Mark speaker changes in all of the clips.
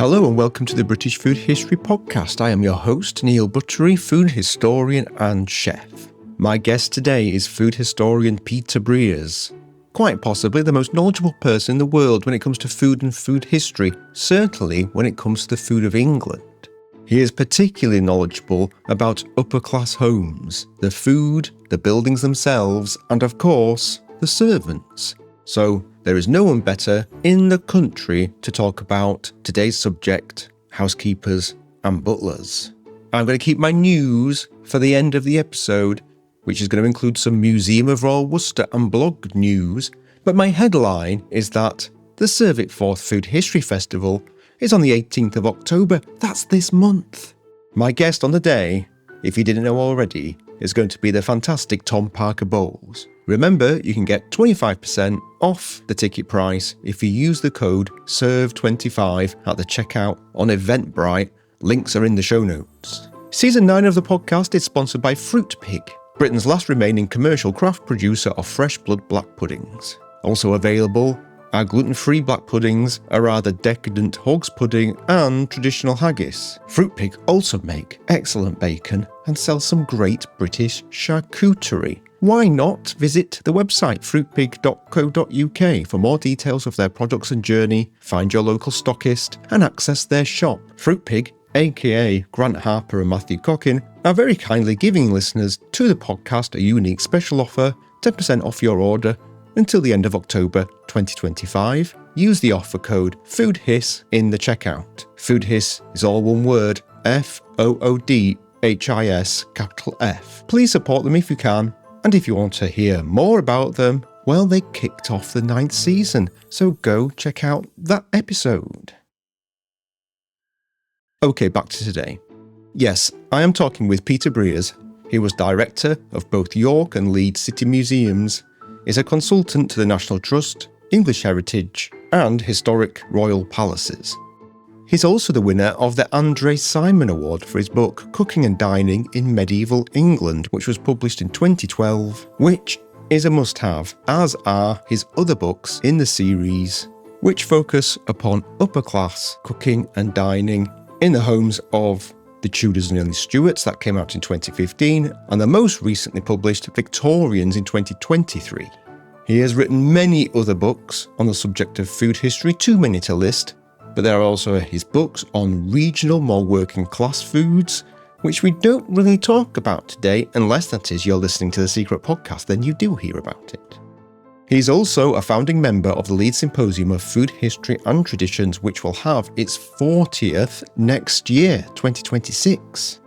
Speaker 1: Hello and welcome to the British Food History Podcast. I am your host, Neil Buttery, food historian and chef. My guest today is food historian Peter Brears. Quite possibly the most knowledgeable person in the world when it comes to food and food history, certainly when it comes to the food of England. He is particularly knowledgeable about upper-class homes, the food, the buildings themselves, and of course, the servants. So, there is no one better in the country to talk about today's subject, housekeepers and butlers. I'm going to keep my news for the end of the episode, which is going to include some Museum of Royal Worcester and blog news, but my headline is that the Servitforth Food History Festival is on the 18th of October. That's this month. My guest on the day, if you didn't know already, is going to be the fantastic Tom Parker Bowles. Remember, you can get 25% off the ticket price if you use the code SERVE25 at the checkout on Eventbrite. Links are in the show notes. Season 9 of the podcast is sponsored by Fruit Pig, Britain's last remaining commercial craft producer of fresh blood black puddings. Also available are gluten-free black puddings, a rather decadent hog's pudding, and traditional haggis. Fruit Pig also make excellent bacon and sell some great British charcuterie. Why not visit the website fruitpig.co.uk for more details of their products and journey, find your local stockist, and access their shop. Fruit Pig, aka Grant Harper and Matthew Cockin, are very kindly giving listeners to the podcast a unique special offer, 10% off your order, until the end of October 2025. Use the offer code FOODHIS in the checkout. FOODHIS is all one word, FOODHIS, capital F. Please support them if you can, and if you want to hear more about them, well, they kicked off the 9th season, so go check out that episode. Okay, back to today. Yes, I am talking with Peter Brears. He was director of both York and Leeds City Museums, is a consultant to the National Trust, English Heritage, and Historic Royal Palaces. He's also the winner of the André Simon Award for his book Cooking and Dining in Medieval England, which was published in 2012, which is a must-have, as are his other books in the series, which focus upon upper-class cooking and dining in the homes of the Tudors and Early Stuarts, that came out in 2015, and the most recently published Victorians in 2023. He has written many other books on the subject of food history, too many to list, but there are also his books on regional, more working class foods, which we don't really talk about today, unless that is you're listening to the Secret Podcast, then you do hear about it. He's also a founding member of the Leeds Symposium of Food History and Traditions, which will have its 40th next year, 2026.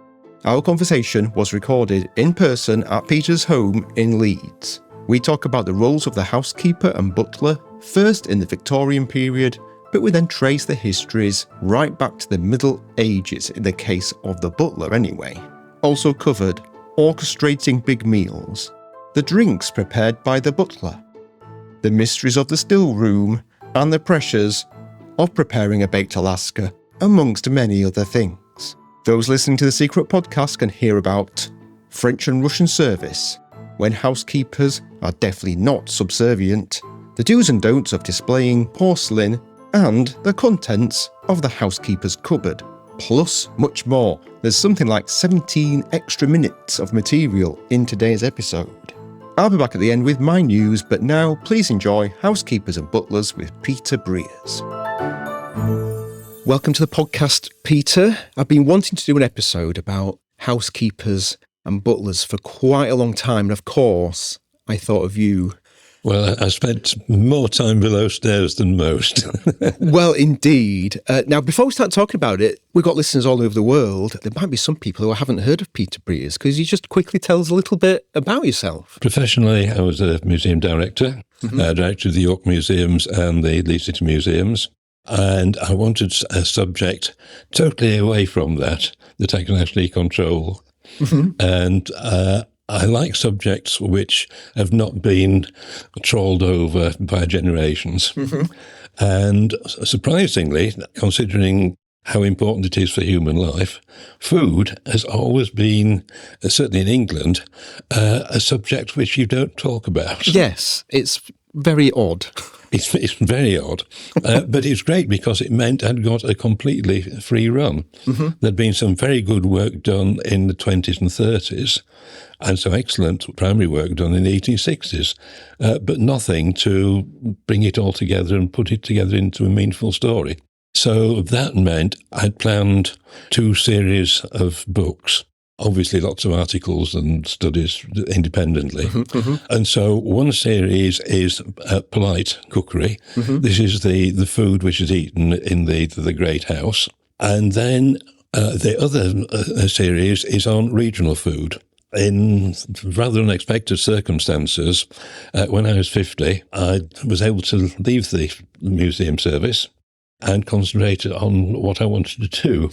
Speaker 1: Our conversation was recorded in person at Peter's home in Leeds. We talk about the roles of the housekeeper and butler, first in the Victorian period, but we then trace the histories right back to the Middle Ages in the case of the butler anyway. Also covered orchestrating big meals, the drinks prepared by the butler, the mysteries of the stillroom, and the pressures of preparing a baked Alaska, amongst many other things. Those listening to the Secret Podcast can hear about French and Russian service, when housekeepers are definitely not subservient, the do's and don'ts of displaying porcelain, and the contents of the housekeeper's cupboard, plus much more. There's something like 17 extra minutes of material in today's episode. I'll be back at the end with my news, but now please enjoy Housekeepers and Butlers with Peter Brears. Welcome to the podcast, Peter. I've been wanting to do an episode about housekeepers and butlers for quite a long time, and of course, I thought of you.
Speaker 2: Well, I spent more time below stairs than most.
Speaker 1: Well, indeed. Now, before we start talking about it, we've got listeners all over the world. There might be some people who haven't heard of Peter Brears. Could you just quickly tell us a little bit about yourself?
Speaker 2: Professionally, I was a museum director, director of the York Museums and the Leeds City Museums. And I wanted a subject totally away from that I can actually control. And I like subjects which have not been trawled over by generations. And surprisingly, considering how important it is for human life, food has always been, certainly in England, a subject which you don't talk about.
Speaker 1: Yes, it's very odd.
Speaker 2: It's very odd, but it's great because it meant I'd got a completely free run. There'd been some very good work done in the 20s and 30s, and some excellent primary work done in the 1860s, but nothing to bring it all together and put it together into a meaningful story. So that meant I'd planned 2 series of books. Obviously, lots of articles and studies independently. And so one series is polite cookery. This is the food which is eaten in the great house. And then the other series is on regional food. In rather unexpected circumstances, when I was 50, I was able to leave the museum service and concentrate on what I wanted to do.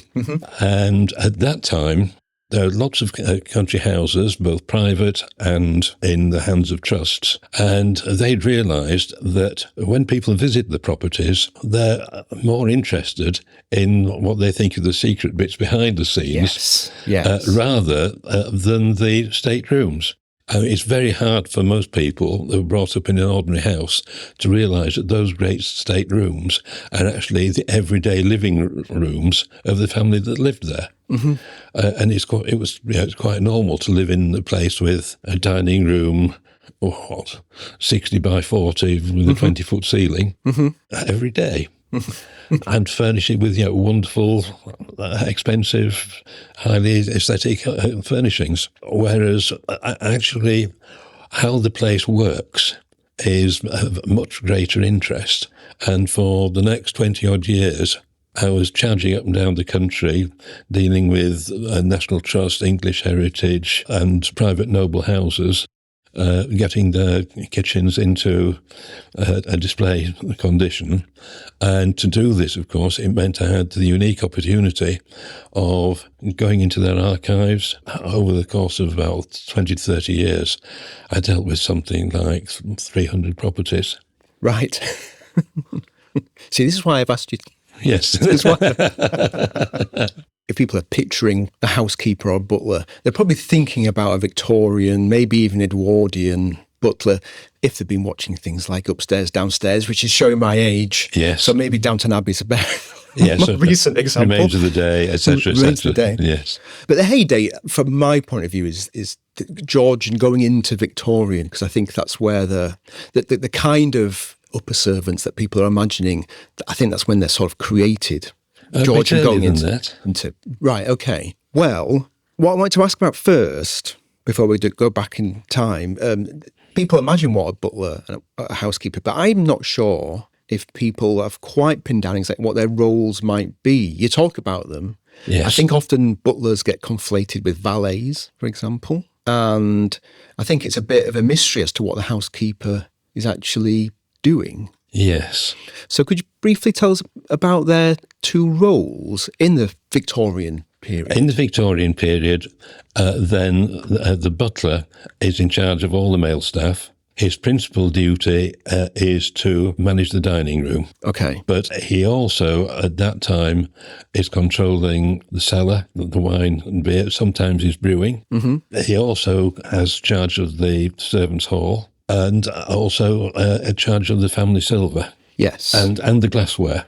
Speaker 2: And at that time, there are lots of country houses, both private and in the hands of trusts, and they'd realised that when people visit the properties, they're more interested in what they think are the secret bits behind the scenes, rather than the state rooms. It's very hard for most people who are brought up in an ordinary house to realise that those great state rooms are actually the everyday living rooms of the family that lived there. And it was quite normal to live in a place with a dining room, 60 by 40 with a 20-foot ceiling every day. And furnish it with wonderful, expensive, highly aesthetic furnishings. Whereas actually how the place works is of much greater interest. And for the next 20-odd years, I was charging up and down the country, dealing with National Trust, English Heritage and private noble houses, getting the kitchens into a display condition. And to do this, of course, it meant I had the unique opportunity of going into their archives. Over the course of about 20 to 30 years, I dealt with something like 300 properties.
Speaker 1: Right. See, this is why I've asked you.
Speaker 2: Yes.
Speaker 1: If people are picturing a housekeeper or a butler, they're probably thinking about a Victorian, maybe even Edwardian butler, if they've been watching things like Upstairs, Downstairs, which is showing my age.
Speaker 2: Yes.
Speaker 1: So maybe Downton Abbey's a better
Speaker 2: more recent example. Remains of the Day, etc., etc. Yes.
Speaker 1: But the heyday, from my point of view, is George and going into Victorian, because I think that's where the kind of upper servants that people are imagining, I think that's when they're sort of created. George and going into right, okay. Well, what I want to ask about first, before we go back in time, people imagine what a butler and a housekeeper, but I'm not sure if people have quite pinned down exactly what their roles might be. You talk about them.
Speaker 2: Yes.
Speaker 1: I think often butlers get conflated with valets, for example, and I think it's a bit of a mystery as to what the housekeeper is actually doing.
Speaker 2: Yes.
Speaker 1: So could you briefly tell us about their 2 roles in the Victorian period?
Speaker 2: In the Victorian period, then the butler is in charge of all the male staff. His principal duty is to manage the dining room.
Speaker 1: Okay.
Speaker 2: But he also, at that time, is controlling the cellar, the wine and beer. Sometimes he's brewing. He also has charge of the servants' hall. And also in charge of the family silver.
Speaker 1: Yes.
Speaker 2: And the glassware.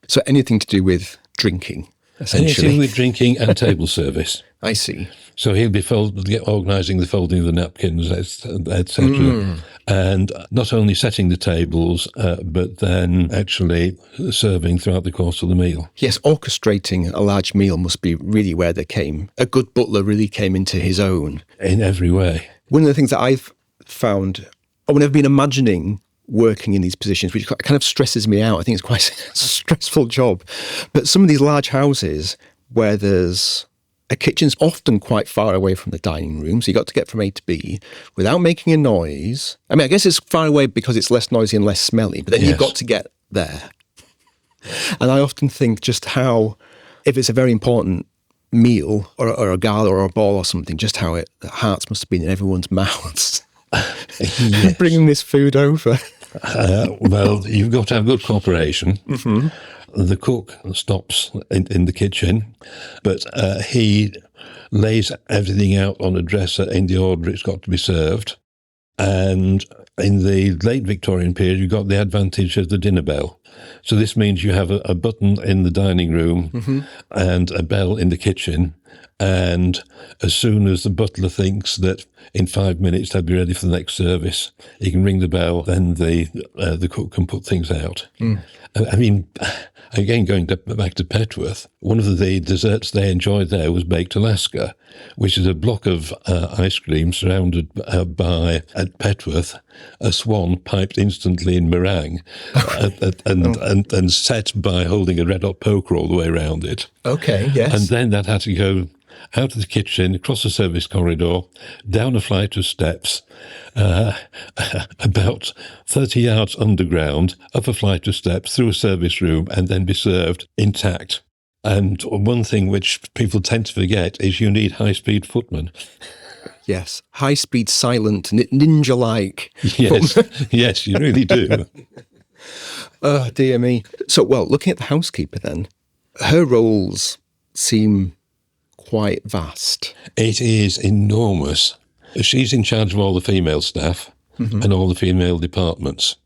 Speaker 1: So anything to do with drinking, essentially.
Speaker 2: Anything with drinking and table service.
Speaker 1: I see.
Speaker 2: So he'll be organising the folding of the napkins, etc. And not only setting the tables, but then actually serving throughout the course of the meal.
Speaker 1: Yes, orchestrating a large meal must be really where a good butler really came into his own.
Speaker 2: In every way.
Speaker 1: One of the things that I've found, when I've been imagining working in these positions, which kind of stresses me out. I think it's quite a stressful job. But some of these large houses where there's a kitchen's often quite far away from the dining room, so you got to get from A to B without making a noise. I mean, I guess it's far away because it's less noisy and less smelly, but then you've got to get there. And I often think just how, if it's a very important meal or a gala or a ball or something, just how the hearts must have been in everyone's mouths. Yes. Bringing this food over.
Speaker 2: Well, you've got to have good cooperation. The cook stops in the kitchen, but he lays everything out on a dresser in the order it's got to be served. And in the late Victorian period, you got the advantage of the dinner bell. So this means you have a button in the dining room and a bell in the kitchen. And as soon as the butler thinks that in 5 minutes they'll be ready for the next service, he can ring the bell, then the cook can put things out. I mean, again, going back to Petworth, one of the desserts they enjoyed there was baked Alaska, which is a block of ice cream surrounded by, at Petworth, a swan piped instantly in meringue and set by holding a red-hot poker all the way around it.
Speaker 1: Okay, yes.
Speaker 2: And then that had to go out of the kitchen, across the service corridor, down a flight of steps, about 30 yards underground, up a flight of steps, through a service room, and then be served intact. And one thing which people tend to forget is you need high-speed footmen.
Speaker 1: Yes, high-speed, silent, ninja-like.
Speaker 2: Yes, yes, you really do.
Speaker 1: Oh, dear me. So, well, looking at the housekeeper then, her roles seem quite vast.
Speaker 2: It is enormous. She's in charge of all the female staff and all the female departments.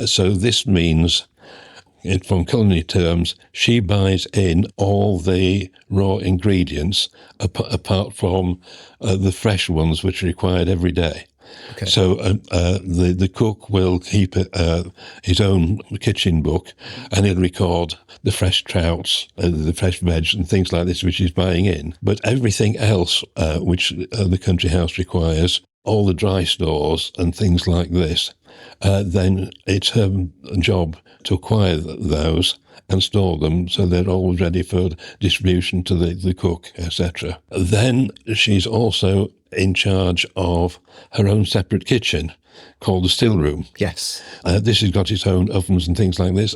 Speaker 2: So this means, from culinary terms, she buys in all the raw ingredients apart from the fresh ones which are required every day. Okay. So the cook will keep his own kitchen book, and he'll record the fresh trouts, the fresh veg and things like this which he's buying in. But everything else which the country house requires, all the dry stores and things like this, then it's her job to acquire those and store them so they're all ready for distribution to the cook, etc. Then she's also in charge of her own separate kitchen called the stillroom.
Speaker 1: Yes.
Speaker 2: This has got its own ovens and things like this.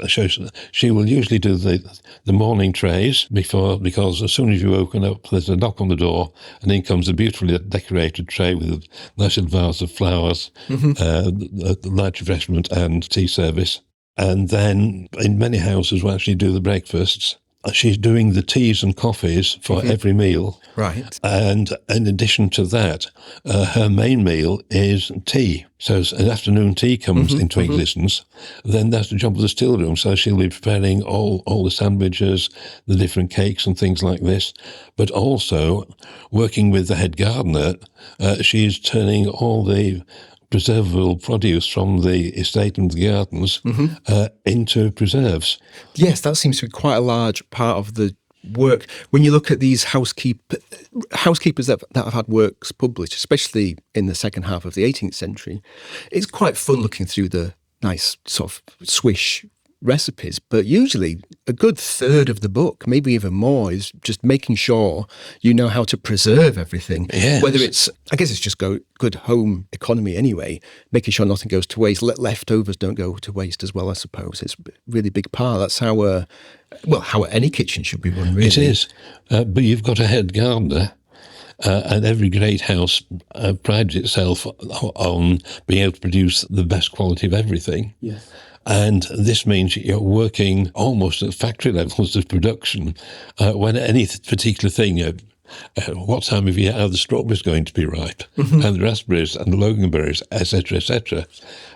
Speaker 2: She will usually do the morning trays because as soon as you open up, there's a knock on the door, and in comes a beautifully decorated tray with a nice vase of flowers, light refreshment and tea service. And then in many houses we'll actually do the breakfasts. She's doing the teas and coffees for every meal.
Speaker 1: Right.
Speaker 2: And in addition to that, her main meal is tea. So as an afternoon tea comes into existence, then that's the job of the stillroom. So she'll be preparing all the sandwiches, the different cakes and things like this. But also, working with the head gardener, she's turning all the preservable produce from the estate and the gardens into preserves.
Speaker 1: Yes, that seems to be quite a large part of the work. When you look at these housekeepers that have had works published, especially in the second half of the 18th century, it's quite fun looking through the nice sort of swish recipes, but usually a good third of the book, maybe even more, is just making sure you know how to preserve everything.
Speaker 2: Yes.
Speaker 1: Whether it's, I guess it's just good home economy anyway, making sure nothing goes to waste. Leftovers don't go to waste as well, I suppose. It's a really big part. That's how any kitchen should be run, really.
Speaker 2: It is. But you've got a head gardener. And every great house prides itself on being able to produce the best quality of everything. Yes. And this means you're working almost at factory levels of production. When any particular thing, what time of year are the strawberries going to be ripe, and the raspberries and the loganberries, etc., etc.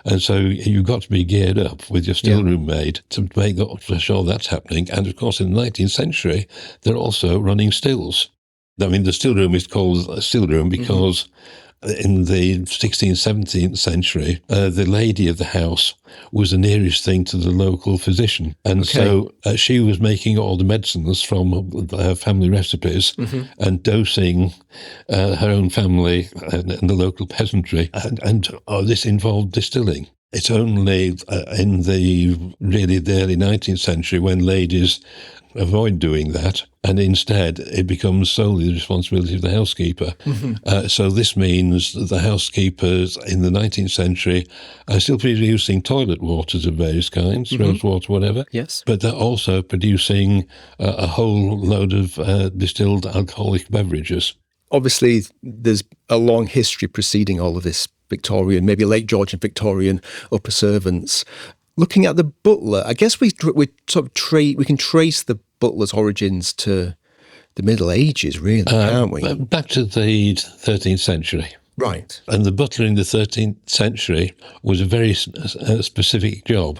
Speaker 2: And so you've got to be geared up with your stillroom maid to make sure that's happening. And of course, in the 19th century, they're also running stills. I mean, the stillroom is called a stillroom because in the 16th, 17th century, the lady of the house was the nearest thing to the local physician. And so she was making all the medicines from her family recipes and dosing her own family and the local peasantry. And this involved distilling. It's only in the early 19th century when ladies avoid doing that, and instead it becomes solely the responsibility of the housekeeper. So this means that the housekeepers in the 19th century are still producing toilet waters of various kinds, rose water, whatever. Yes. But they're also producing a whole load of distilled alcoholic beverages.
Speaker 1: Obviously, there's a long history preceding all of this Victorian, maybe late Georgian Victorian upper servants. Looking at the butler, I guess we can trace the butler's origins to the Middle Ages, really, can't we?
Speaker 2: Back to the 13th century.
Speaker 1: Right.
Speaker 2: And the butler in the 13th century was a very specific job.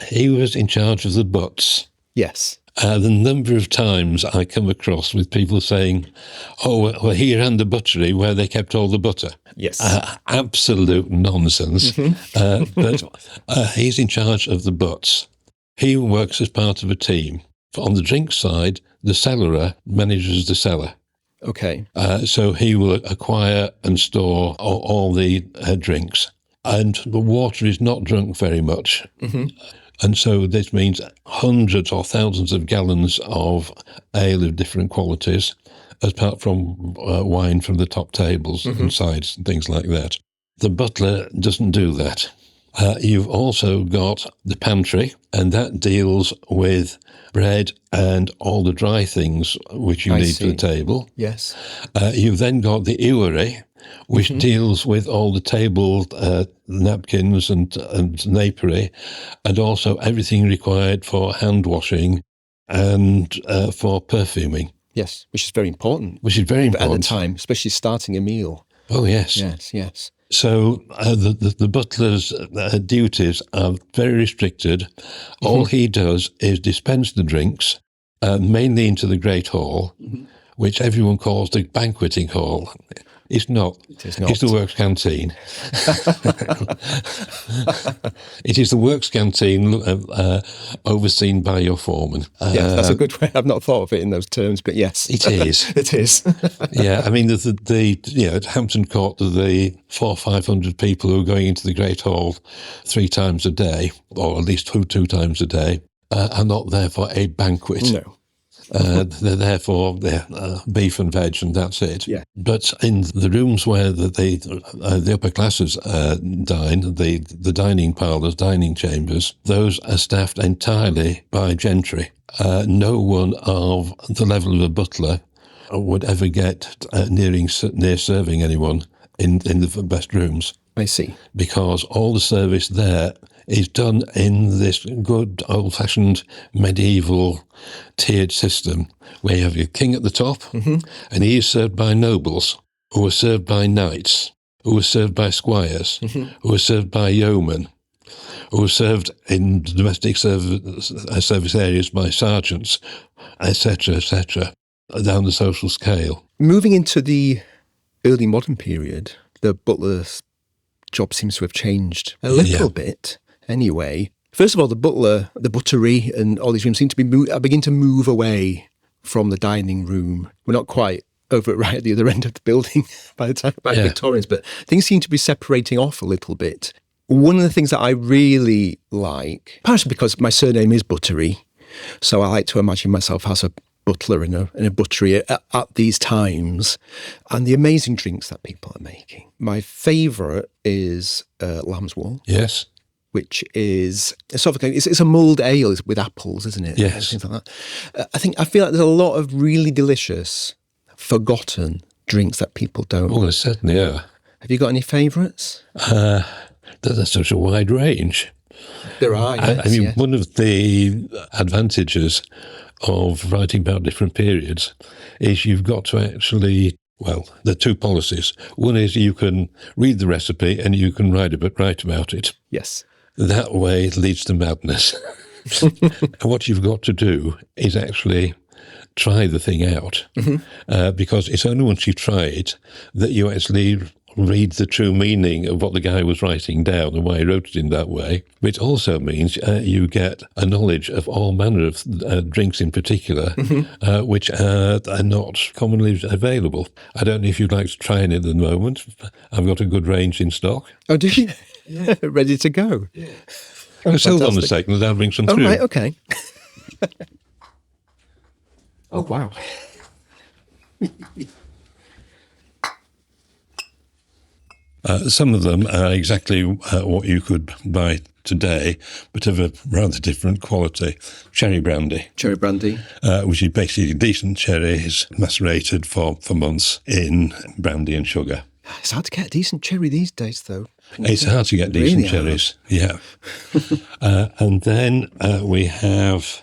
Speaker 2: He was in charge of the butts.
Speaker 1: Yes.
Speaker 2: The number of times I come across with people saying, oh, well, he ran the buttery where they kept all the butter.
Speaker 1: Yes.
Speaker 2: Absolute nonsense. But he's in charge of the butts. He works as part of a team. On the drink side, the cellarer manages the cellar.
Speaker 1: Okay.
Speaker 2: So he will acquire and store all the drinks. And the water is not drunk very much. And so this means hundreds or thousands of gallons of ale of different qualities, apart from wine from the top tables and sides and things like that. The butler doesn't do that. You've also got the pantry, and that deals with bread and all the dry things which you need for the table.
Speaker 1: Yes.
Speaker 2: You've then got the ewery, which deals with all the table napkins and napery, and also everything required for hand washing and for perfuming.
Speaker 1: Yes, which is very important.
Speaker 2: Which is very important.
Speaker 1: At the time, especially starting a meal.
Speaker 2: Oh, yes.
Speaker 1: Yes, yes.
Speaker 2: So the butler's duties are very restricted. All he does is dispense the drinks, mainly into the Great Hall, which everyone calls the banqueting hall. It's not.
Speaker 1: It is not.
Speaker 2: It's the works canteen. It is the works canteen overseen by your foreman.
Speaker 1: Yes, that's a good way. I've not thought of it in those terms, but yes.
Speaker 2: It is.
Speaker 1: It is.
Speaker 2: Yeah, I mean, at Hampton Court, the 400 or 500 people who are going into the Great Hall 3 times a day, or at least two times a day, are not there for a banquet.
Speaker 1: No.
Speaker 2: They're there for their beef and veg, and that's it.
Speaker 1: Yeah.
Speaker 2: But in the rooms where the upper classes dine, the dining parlours, dining chambers, those are staffed entirely by gentry. No one of the level of a butler would ever get near serving anyone in the best rooms.
Speaker 1: I see.
Speaker 2: Because all the service there is done in this good old-fashioned medieval tiered system where you have your king at the top, and he is served by nobles, who are served by knights, who are served by squires, who are served by yeomen, who are served in domestic service areas by sergeants, etc., down the social scale.
Speaker 1: Moving into the early modern period, the butler's job seems to have changed a little bit. Anyway, first of all, the butler, the buttery, and all these rooms seem to be begin to move away from the dining room. We're not quite over it right at the other end of the building by the time by Victorians, but things seem to be separating off a little bit. One of the things that I really like, partially because my surname is Buttery, so I like to imagine myself as a butler in a buttery at these times, and the amazing drinks that people are making. My favourite is lamb's wool.
Speaker 2: Yes.
Speaker 1: Which is sort of it's a mulled ale with apples, isn't it?
Speaker 2: Yes.
Speaker 1: Things like that. I feel like there's a lot of really delicious, forgotten drinks that people don't.
Speaker 2: Oh, there certainly are.
Speaker 1: Have you got any favourites?
Speaker 2: There's such a wide range.
Speaker 1: There are, yes.
Speaker 2: I mean, one of the advantages of writing about different periods is you've got to actually, well, there are 2 policies. One is you can read the recipe and you can write about it.
Speaker 1: Yes.
Speaker 2: That way it leads to madness. And what you've got to do is actually try the thing out, because it's only once you try it that you actually read the true meaning of what the guy was writing down and why he wrote it in that way. Which also means you get a knowledge of all manner of drinks in particular, which are not commonly available. I don't know if you'd like to try any at the moment. I've got a good range in stock.
Speaker 1: Oh, do you? Ready to go. Yeah.
Speaker 2: Just hold on a second and I'll bring some through.
Speaker 1: Oh, right, okay. Oh, wow.
Speaker 2: Some of them are exactly what you could buy today, but of a rather different quality. Cherry brandy.
Speaker 1: Cherry brandy.
Speaker 2: Which is basically decent cherries macerated for months in brandy and sugar.
Speaker 1: It's hard to get a decent cherry these days, though.
Speaker 2: It's hard to get decent cherries, yeah. And then we have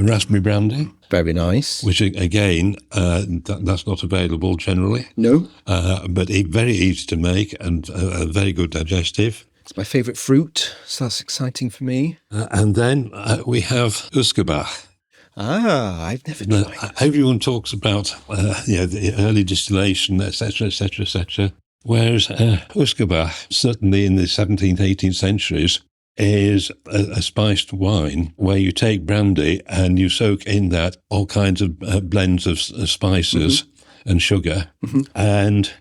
Speaker 2: raspberry brandy.
Speaker 1: Very nice.
Speaker 2: Which, again, that's not available generally.
Speaker 1: No.
Speaker 2: But very easy to make and very good digestive.
Speaker 1: It's my favourite fruit, so that's exciting for me.
Speaker 2: And then we have Housekeepers.
Speaker 1: I've never tried it.
Speaker 2: Everyone talks about the early distillation, etc., etc., etc. Whereas Housekeepers, certainly in the 17th, 18th centuries, is a spiced wine where you take brandy and you soak in that all kinds of blends of spices and sugar. And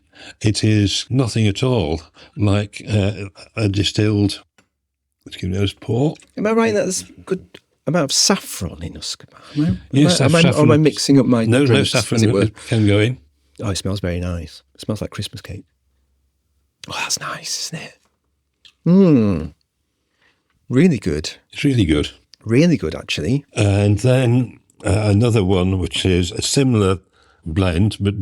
Speaker 2: it is nothing at all like a distilled, port.
Speaker 1: Am I right that there's a good amount of saffron in Housekeepers?
Speaker 2: Yes, saffron.
Speaker 1: Am I mixing up my drinks?
Speaker 2: No saffron can go in.
Speaker 1: Oh, it smells very nice. It smells like Christmas cake. Oh, that's nice, isn't it? Really good.
Speaker 2: It's really good.
Speaker 1: Really good, actually.
Speaker 2: And then another one, which is a similar blend, but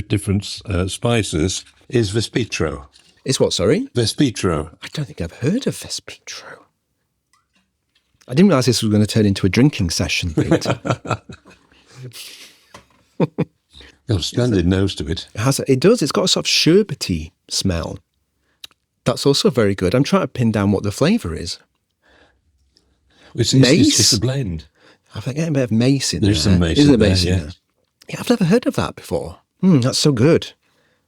Speaker 2: different spices, is Vespitro.
Speaker 1: It's what, sorry?
Speaker 2: Vespitro.
Speaker 1: I don't think I've heard of Vespitro. I didn't realise this was going to turn into a drinking session, Peter.
Speaker 2: Got a splendid nose to it.
Speaker 1: It does. It's got a sort of sherbety smell. That's also very good. I'm trying to pin down what the flavour is.
Speaker 2: Mace? It's a blend.
Speaker 1: I think getting a bit of mace in there.
Speaker 2: There's some mace in there, yeah.
Speaker 1: Yeah, I've never heard of that before. That's so good.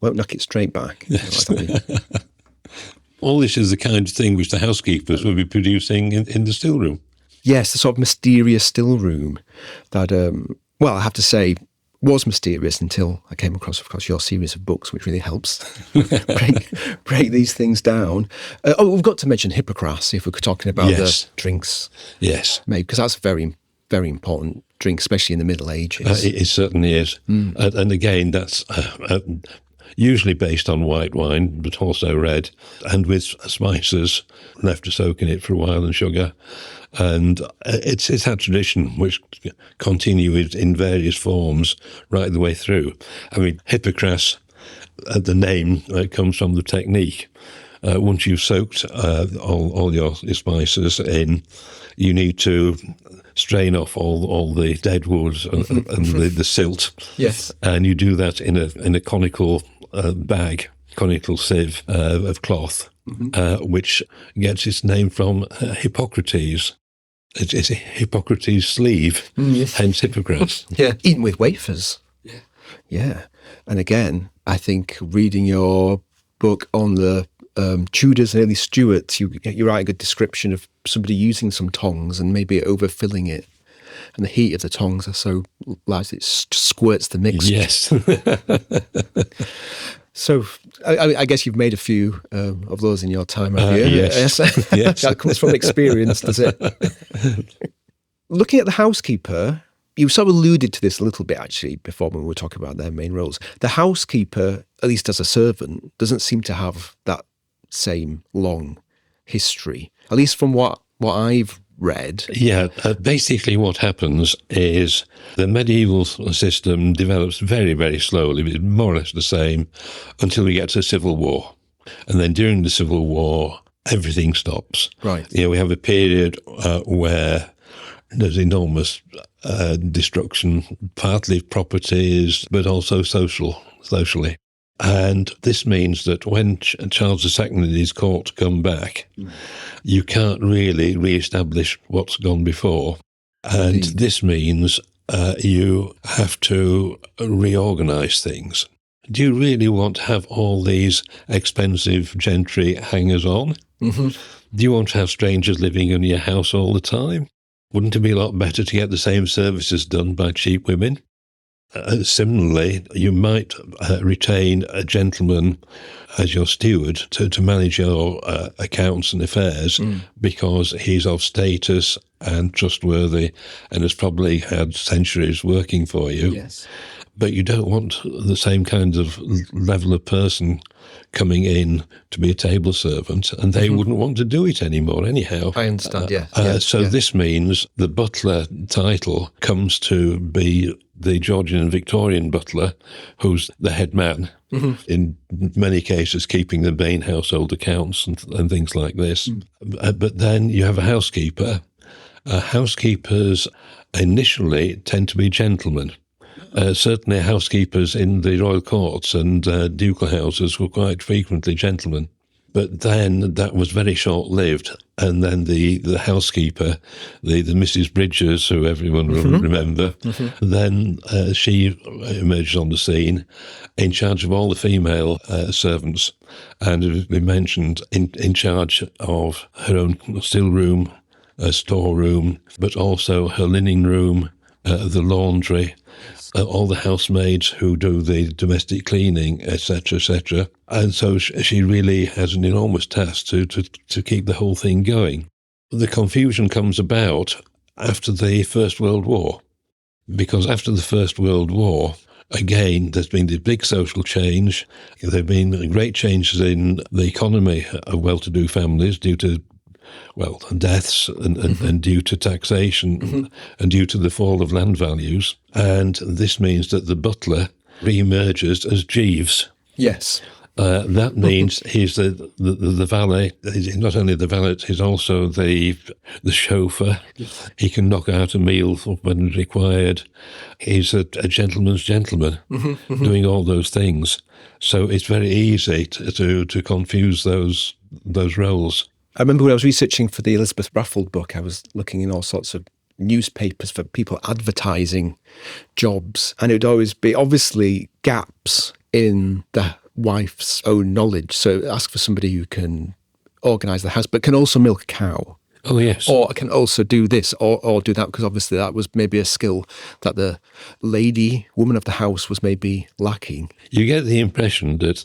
Speaker 1: Won't knock it straight back.
Speaker 2: Yes. All this is the kind of thing which the housekeepers will be producing in the stillroom.
Speaker 1: Yes, the sort of mysterious stillroom that, I have to say, was mysterious until I came across, of course, your series of books, which really helps break these things down. We've got to mention Hippocras if we're talking about the drinks.
Speaker 2: Yes.
Speaker 1: Made, because that's a very, very important drink, especially in the Middle Ages.
Speaker 2: It certainly is. And again, that's usually based on white wine, but also red, and with spices left to soak in it for a while and sugar. And it's that tradition which continues in various forms right the way through. I mean, Hippocras, the name comes from the technique. Once you've soaked all your spices in, you need to strain off all the dead wood and the silt.
Speaker 1: Yes.
Speaker 2: And you do that in a conical conical sieve of cloth, which gets its name from Hippocrates. It's a Hippocrates sleeve, hence Hippocras.
Speaker 1: Yeah, eaten with wafers. Yeah. And again, I think reading your book on the Tudors and Early Stuart, you write a good description of somebody using some tongs and maybe overfilling it. And the heat of the tongs are so large it squirts the mix.
Speaker 2: Yes.
Speaker 1: So I guess you've made a few of those in your time, have you?
Speaker 2: Yes. Yes.
Speaker 1: That comes from experience, does it? Looking at the housekeeper, you sort of alluded to this a little bit, actually, before when we were talking about their main roles. The housekeeper, at least as a servant, doesn't seem to have that same long history, at least from what I've read.
Speaker 2: Yeah, basically what happens is the medieval system develops very, very slowly, but more or less the same, until we get to the Civil War. And then during the Civil War, everything stops.
Speaker 1: Right.
Speaker 2: We have a period where there's enormous destruction, partly of properties, but also socially. And this means that when Charles II and his court come back, you can't really re-establish what's gone before. And this means you have to reorganise things. Do you really want to have all these expensive gentry hangers-on? Do you want to have strangers living in your house all the time? Wouldn't it be a lot better to get the same services done by cheap women? Similarly, you might retain a gentleman as your steward to manage your accounts and affairs because he's of status and trustworthy and has probably had centuries working for you.
Speaker 1: Yes.
Speaker 2: But you don't want the same kind of level of person coming in to be a table servant, and they wouldn't want to do it anymore anyhow.
Speaker 1: I understand,
Speaker 2: This means the butler title comes to be the Georgian and Victorian butler, who's the head man, in many cases keeping the main household accounts and things like this. But then you have a housekeeper, Housekeepers initially tend to be gentlemen. Certainly housekeepers in the royal courts and ducal houses were quite frequently gentlemen. But then that was very short-lived, and then the housekeeper, the Mrs. Bridges, who everyone will remember, then she emerged on the scene in charge of all the female servants, and as we mentioned, in charge of her own stillroom, storeroom, but also her linen room, the laundry, all the housemaids who do the domestic cleaning, etc., etc. And so she really has an enormous task to keep the whole thing going. The confusion comes about after the First World War, because after the First World War, again, there's been this big social change. There have been great changes in the economy of well-to-do families due to deaths and due to taxation and due to the fall of land values. And this means that the butler re-emerges as Jeeves.
Speaker 1: Yes.
Speaker 2: That means he's the valet. He's not only the valet, he's also the chauffeur. He can knock out a meal when required. He's a gentleman's gentleman, doing all those things. So it's very easy to confuse those roles.
Speaker 1: I remember when I was researching for the Elizabeth Raffald book, I was looking in all sorts of newspapers for people advertising jobs, and it would always be obviously gaps in the wife's own knowledge. So ask for somebody who can organise the house, but can also milk a cow.
Speaker 2: Oh, yes.
Speaker 1: Or can also do this or do that, because obviously that was maybe a skill that the woman of the house was maybe lacking.
Speaker 2: You get the impression that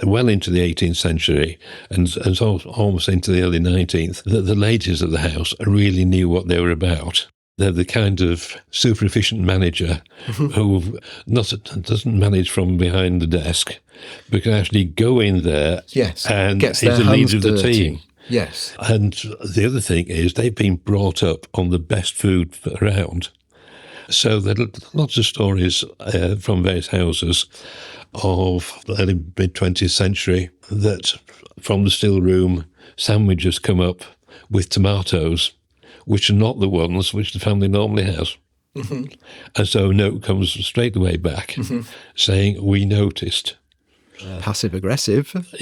Speaker 2: well into the 18th century and so almost into the early 19th, that the ladies of the house really knew what they were about. They're the kind of super efficient manager who doesn't manage from behind the desk, but can actually go in there and is the leader of the team.
Speaker 1: Yes.
Speaker 2: And the other thing is they've been brought up on the best food around. So there are lots of stories from various houses of the early mid-20th century that from the still room, sandwiches come up with tomatoes, which are not the ones which the family normally has. And so a note comes straight away back saying, "We noticed."
Speaker 1: Passive-aggressive.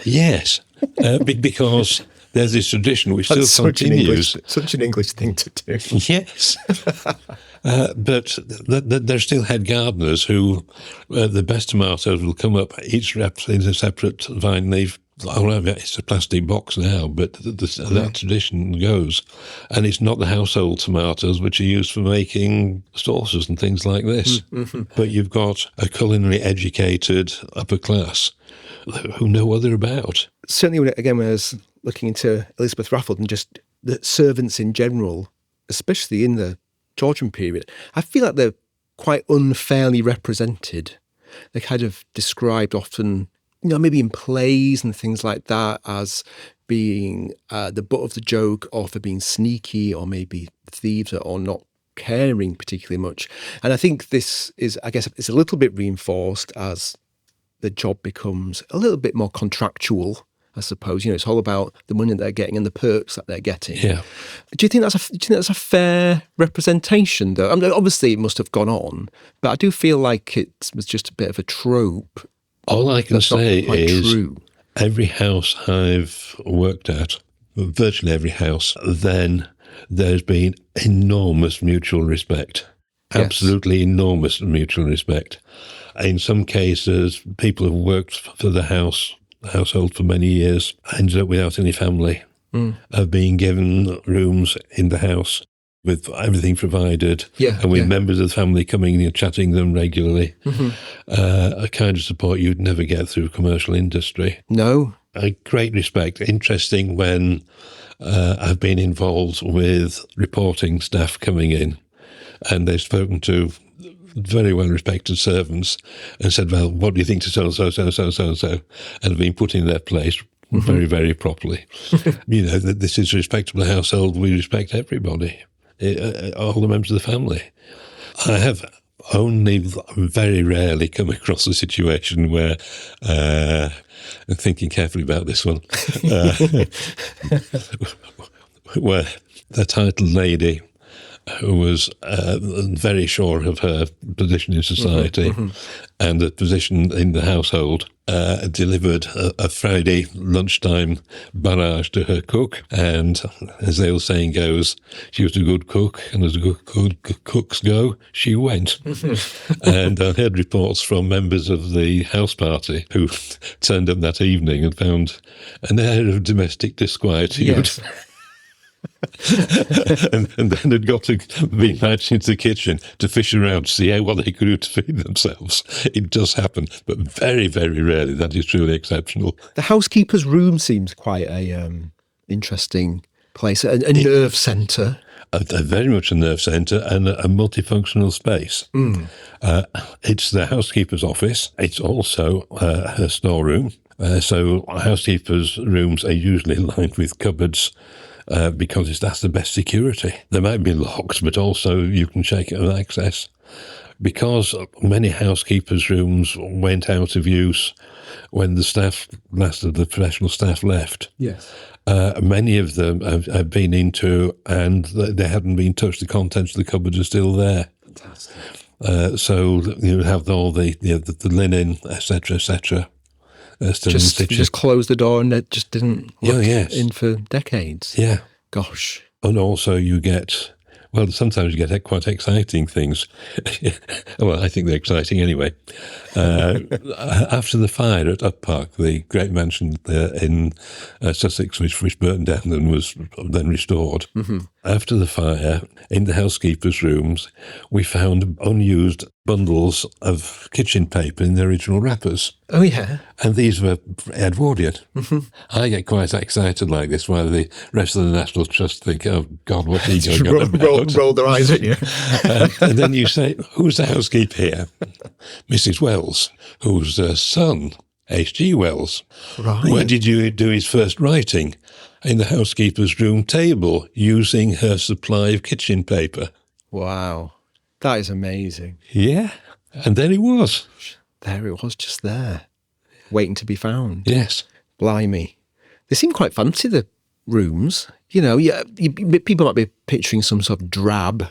Speaker 2: Yes. Because there's this tradition which still continues.
Speaker 1: Such an English thing to do.
Speaker 2: Yes. But there's still head gardeners who, the best tomatoes will come up, each wrapped in a separate vine leaf. It's a plastic box now, but that tradition goes. And it's not the household tomatoes which are used for making sauces and things like this. But you've got a culinary educated upper class who know what they're about.
Speaker 1: Certainly, again, when I was looking into Elizabeth Raffald and just the servants in general, especially in the Georgian period, I feel like they're quite unfairly represented. They're kind of described often, maybe in plays and things like that, as being the butt of the joke, or for being sneaky, or maybe thieves, or not caring particularly much. And I think this is, I guess, it's a little bit reinforced as the job becomes a little bit more contractual, I suppose. It's all about the money that they're getting and the perks that they're getting. Yeah. Do you think that's a fair representation, though? I mean, obviously, it must have gone on, but I do feel like it was just a bit of a trope.
Speaker 2: All I can say is every house I've worked at, virtually every house, then there's been enormous mutual respect. Yes. Absolutely enormous mutual respect. In some cases, people have worked for the household for many years, ended up without any family, of being given rooms in the house with everything provided, and with members of the family coming and chatting them regularly. A kind of support you'd never get through commercial industry.
Speaker 1: No.
Speaker 2: A great respect. Interesting when I've been involved with reporting staff coming in, and they've spoken to very well-respected servants and said, "Well, what do you think to so-and-so, so-and-so, so-and-so?" and have been put in their place very, very properly. This is a respectable household. We respect everybody, all the members of the family. I have only very rarely come across a situation where, I'm thinking carefully about this one, where the titled lady who was very sure of her position in society and the position in the household, delivered a Friday lunchtime barrage to her cook. And as the old saying goes, she was a good cook, and as good cooks go, she went. And I heard reports from members of the house party who turned up that evening and found an air of domestic disquietude.
Speaker 1: Yes.
Speaker 2: and then had got to be invited into the kitchen to fish around to see what they could do to feed themselves. It does happen, but very, very rarely. That is truly exceptional.
Speaker 1: The housekeeper's room seems quite a interesting place, a nerve centre.
Speaker 2: Very much a nerve centre and a multifunctional space. It's the housekeeper's office. It's also her storeroom. So housekeepers' rooms are usually lined with cupboards, because that's the best security. They might be locked, but also you can check and access. Because many housekeepers' rooms went out of use when the last of the professional staff left. Yes. Many of them have been into, and they hadn't been touched. The contents of the cupboards are still there. Fantastic. So you have all the linen, etc., etc.
Speaker 1: Just closed the door and it just didn't look in for decades.
Speaker 2: Yeah.
Speaker 1: Gosh.
Speaker 2: And also you get, well, sometimes you get quite exciting things. Well, I think they're exciting anyway. After the fire at Up Park, the great mansion in Sussex, which burned down and was then restored. After the fire, in the housekeepers' rooms, we found unused bundles of kitchen paper in the original wrappers.
Speaker 1: Oh, yeah.
Speaker 2: And these were Edwardian. I get quite excited like this, while the rest of the National Trust think, oh, God, what are you going on about?
Speaker 1: Roll their eyes at you.
Speaker 2: And then you say, who's the housekeeper here? Mrs. Wells, whose son, H.G. Wells.
Speaker 1: Right.
Speaker 2: Where did you do his first writing? In the housekeeper's room table, using her supply of kitchen paper.
Speaker 1: Wow. That is amazing.
Speaker 2: Yeah. And there he was.
Speaker 1: There it was, just there, waiting to be found.
Speaker 2: Yes.
Speaker 1: Blimey. They seem quite fancy, the rooms. You know, people might be picturing some sort of drab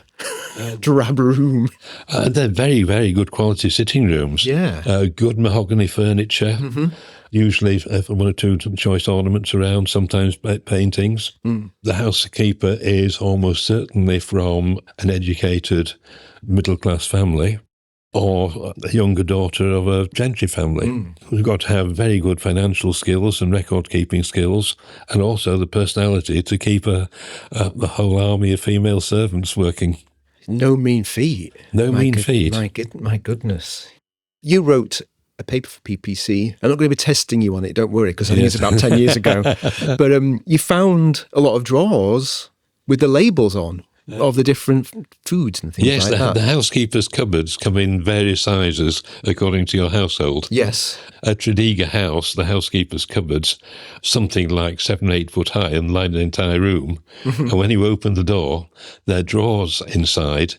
Speaker 1: room.
Speaker 2: They're very, very good quality sitting rooms.
Speaker 1: Yeah.
Speaker 2: Good mahogany furniture. Usually one or two choice ornaments around, sometimes paintings. The housekeeper is almost certainly from an educated middle-class family, or a younger daughter of a gentry family who's got to have very good financial skills and record-keeping skills, and also the personality to keep the whole army of female servants working.
Speaker 1: No mean feat.
Speaker 2: No mean feat.
Speaker 1: My goodness. You wrote a paper for PPC. I'm not going to be testing you on it, don't worry, because I think it's about 10 years ago. But you found a lot of drawers with the labels on of the different foods and things like that.
Speaker 2: Yes, the housekeeper's cupboards come in various sizes according to your household.
Speaker 1: Yes.
Speaker 2: At Tredegar House, the housekeeper's cupboards, something like 7 or 8 foot high and line an entire room. And when you open the door, there are drawers inside,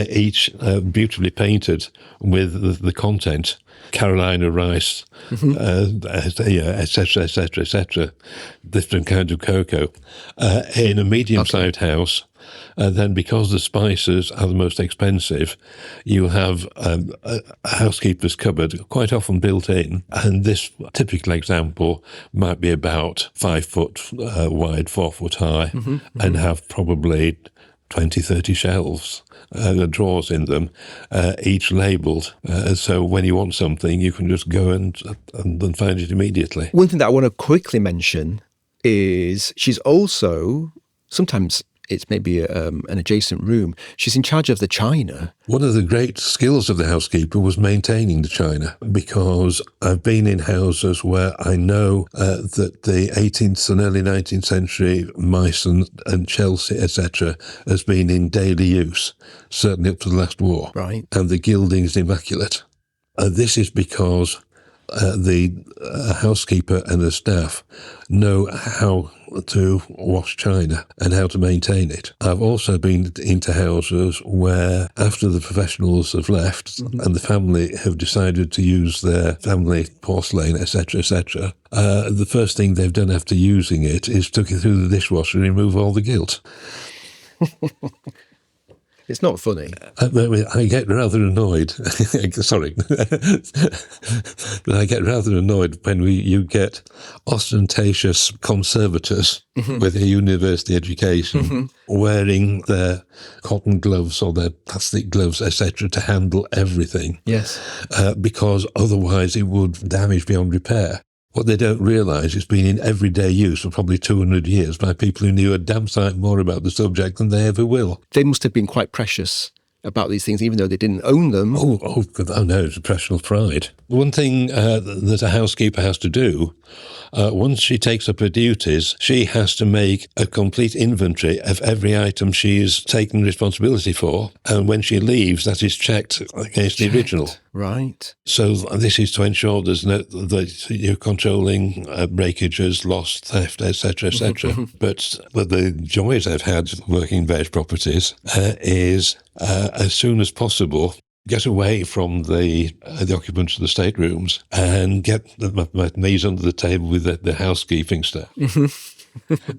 Speaker 2: each beautifully painted with the content. Carolina rice, etc., etc., etc., different kinds of cocoa. In a medium-sized house, then because the spices are the most expensive, you have a housekeeper's cupboard quite often built in. And this typical example might be about 5 foot wide, 4 foot high, and have probably 20, 30 shelves, drawers in them, each labelled. So when you want something, you can just go and find it immediately.
Speaker 1: One thing that I want to quickly mention is she's also, sometimes it's maybe an adjacent room, she's in charge of the china.
Speaker 2: One of the great skills of the housekeeper was maintaining the china, because I've been in houses where I know that the 18th and early 19th century Meissen and Chelsea, etc., has been in daily use, certainly up to the last war.
Speaker 1: Right.
Speaker 2: And the gilding is immaculate. This is because the housekeeper and the staff know how to wash china and how to maintain it. I've also been into houses where after the professionals have left and the family have decided to use their family porcelain, etc., etc., the first thing they've done after using it is took it through the dishwasher and remove all the gilt.
Speaker 1: It's not funny.
Speaker 2: I get rather annoyed. Sorry. But I get rather annoyed when you get ostentatious conservators with a university education wearing their cotton gloves or their plastic gloves, etc., to handle everything.
Speaker 1: Yes.
Speaker 2: Because otherwise it would damage beyond repair. What they don't realise is been in everyday use for probably 200 years by people who knew a damn sight more about the subject than they ever will.
Speaker 1: They must have been quite precious about these things, even though they didn't own them.
Speaker 2: Oh no, it's a professional pride. One thing that a housekeeper has to do, once she takes up her duties, she has to make a complete inventory of every item she's taken responsibility for. And when she leaves, that is checked against the original.
Speaker 1: Right.
Speaker 2: So this is to ensure that you're controlling breakages, loss, theft, etc., etc. But the joys I've had working in various properties is as soon as possible, get away from the occupants of the staterooms and get my knees under the table with the housekeeping stuff.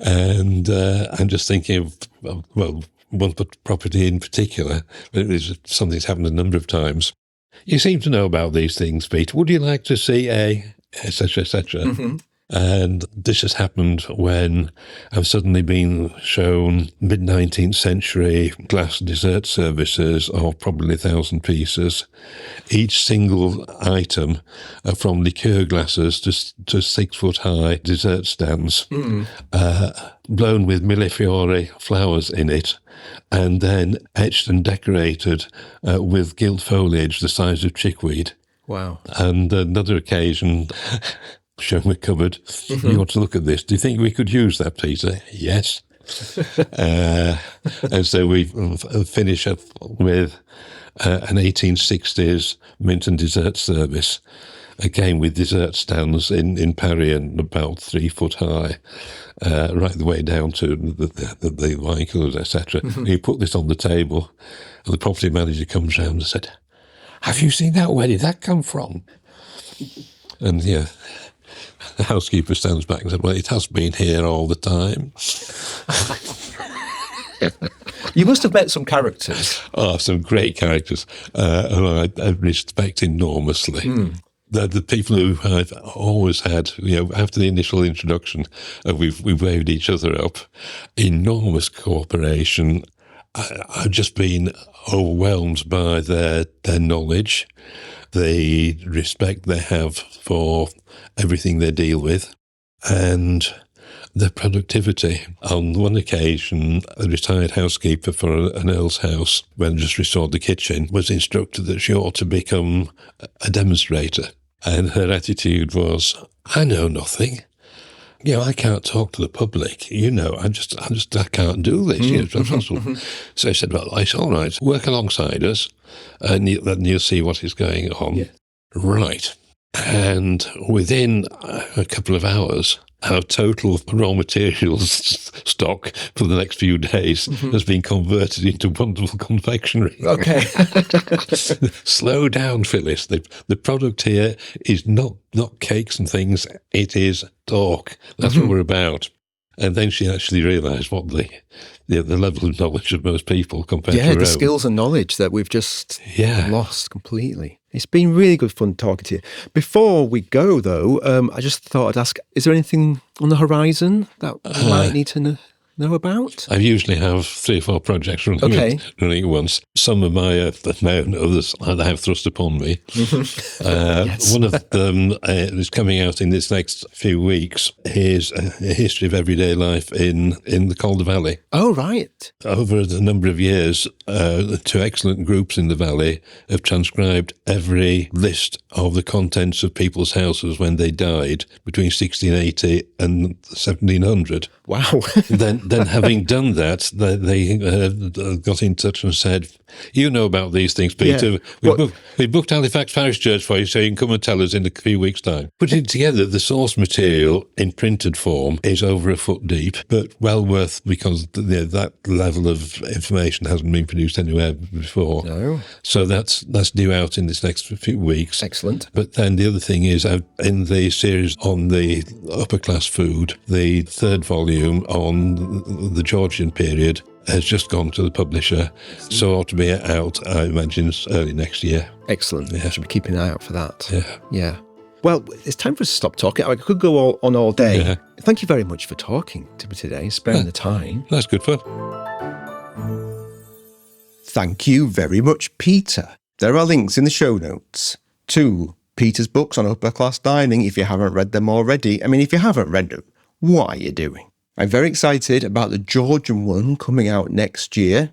Speaker 2: And I'm just thinking of, well, one property in particular, but it is something that's happened a number of times. You seem to know about these things, Pete. Would you like to see etc., etc.? And this has happened when I've suddenly been shown mid-19th century glass dessert services of probably 1,000 pieces, each single item from liqueur glasses to 6-foot-high dessert stands, blown with millefiori flowers in it, and then etched and decorated with gilt foliage the size of chickweed.
Speaker 1: Wow.
Speaker 2: And another occasion... showing a cupboard. You want to look at this? Do you think we could use that, Peter? Yes. And so we finish up with an 1860s mint and dessert service, again with dessert stands in Paris and about 3 foot high, right the way down to the wine coolers, etc. You put this on the table, and the property manager comes round and said, "Have you seen that? Where did that come from?" And yeah. The housekeeper stands back and said, "Well, it has been here all the time."
Speaker 1: You must have met some characters.
Speaker 2: Oh, some great characters who I respect enormously. The people who I've always had, after the initial introduction, we've waved each other up, enormous cooperation. I've just been overwhelmed by their knowledge, the respect they have for everything they deal with, and their productivity. On one occasion, a retired housekeeper for an earl's house, when just restored the kitchen, was instructed that she ought to become a demonstrator. And her attitude was, "I know nothing. I can't talk to the public. I can't do this." So I said, "Well, it's all right. Work alongside us, and you'll see what is going on." Yeah. Right. And within a couple of hours, our total raw materials stock for the next few days has been converted into wonderful confectionery.
Speaker 1: Okay.
Speaker 2: Slow down, Phyllis. The product here is not cakes and things. It is talk. That's what we're about. And then she actually realised what the level of knowledge of most people compared to her own.
Speaker 1: The skills and knowledge that we've just lost completely. It's been really good fun talking to you. Before we go, though, I just thought I'd ask, is there anything on the horizon that we might need to know about?
Speaker 2: I usually have 3 or 4 projects running at once. Some of my own, others I have thrust upon me. Yes. One of them is coming out in this next few weeks is a history of everyday life in the Calder Valley.
Speaker 1: Oh, right.
Speaker 2: Over a number of years, 2 excellent groups in the valley have transcribed every list of the contents of people's houses when they died between 1680 and 1700.
Speaker 1: Wow.
Speaker 2: then having done that, they got in touch and said, "You know about these things, Peter.
Speaker 1: Yeah.
Speaker 2: We booked Halifax Parish Church for you, so you can come and tell us in a few weeks' time." Putting it together, the source material in printed form is over a foot deep, but well worth, because that level of information hasn't been produced anywhere before.
Speaker 1: No.
Speaker 2: So that's due out in this next few weeks.
Speaker 1: Excellent.
Speaker 2: But then the other thing is, in the series on the upper class food, the third volume on the Georgian period has just gone to the publisher, so ought to be out, I imagine, early next year.
Speaker 1: Excellent. Yeah. I should be keeping an eye out for that.
Speaker 2: Yeah.
Speaker 1: Well, it's time for us to stop talking. I could go on all day.
Speaker 2: Yeah.
Speaker 1: Thank you very much for talking to me today, sparing the time.
Speaker 2: That's good fun.
Speaker 1: Thank you very much, Peter. There are links in the show notes to Peter's books on upper class dining if you haven't read them already. I mean, if you haven't read them, what are you doing? I'm very excited about the Georgian one coming out next year.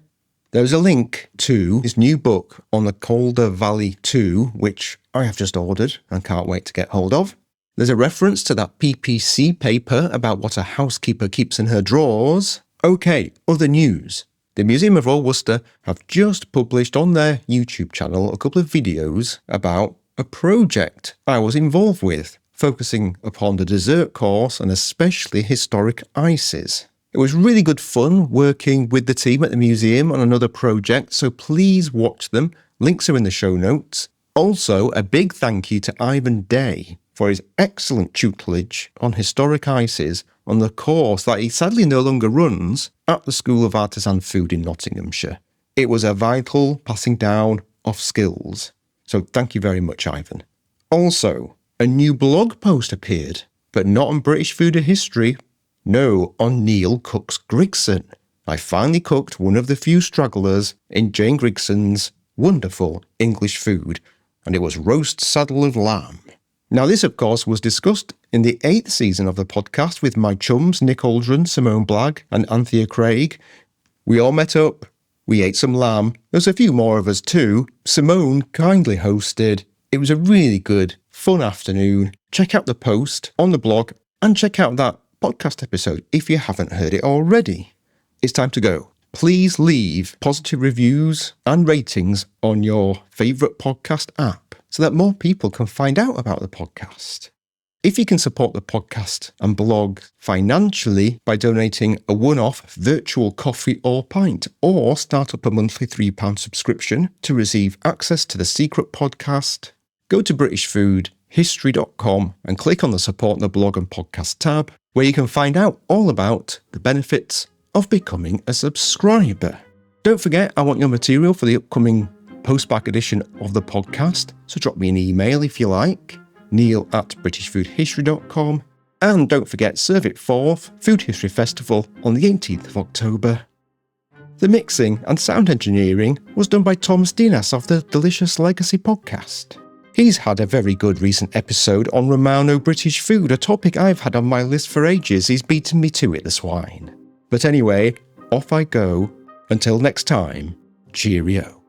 Speaker 1: There's a link to his new book on the Calder Valley 2, which I have just ordered and can't wait to get hold of. There's a reference to that PPC paper about what a housekeeper keeps in her drawers. Okay, other news. The Museum of Royal Worcester have just published on their YouTube channel a couple of videos about a project I was involved with, focusing upon the dessert course and especially historic ices. It was really good fun working with the team at the museum on another project, so please watch them. Links are in the show notes. Also, a big thank you to Ivan Day for his excellent tutelage on historic ices on the course that he sadly no longer runs at the School of Artisan Food in Nottinghamshire. It was a vital passing down of skills. So thank you very much, Ivan. Also, a new blog post appeared, but not on British food and history. No, on Neil Cook's Grigson. I finally cooked one of the few stragglers in Jane Grigson's wonderful English food, and it was roast saddle of lamb. Now this, of course, was discussed in the 8th season of the podcast with my chums Nick Aldrin, Simone Blagg and Anthea Craig. We all met up, we ate some lamb, there's a few more of us too. Simone kindly hosted. It was a really good, fun afternoon. Check out the post on the blog and check out that podcast episode if you haven't heard it already. It's time to go. Please leave positive reviews and ratings on your favourite podcast app so that more people can find out about the podcast. If you can support the podcast and blog financially by donating a one-off virtual coffee or pint, or start up a monthly £3 subscription to receive access to the secret podcast, go to britishfoodhistory.com and click on the support the blog and podcast tab, where you can find out all about the benefits of becoming a subscriber. Don't forget, I want your material for the upcoming postback edition of the podcast, so drop me an email if you like, neil@britishfoodhistory.com, and don't forget Serve It Forth Food History Festival on the 18th of October. The mixing and sound engineering was done by Tom Stinas of the Delicious Legacy podcast. He's had a very good recent episode on Romano-British food, a topic I've had on my list for ages. He's beaten me to it, the swine. But anyway, off I go. Until next time, cheerio.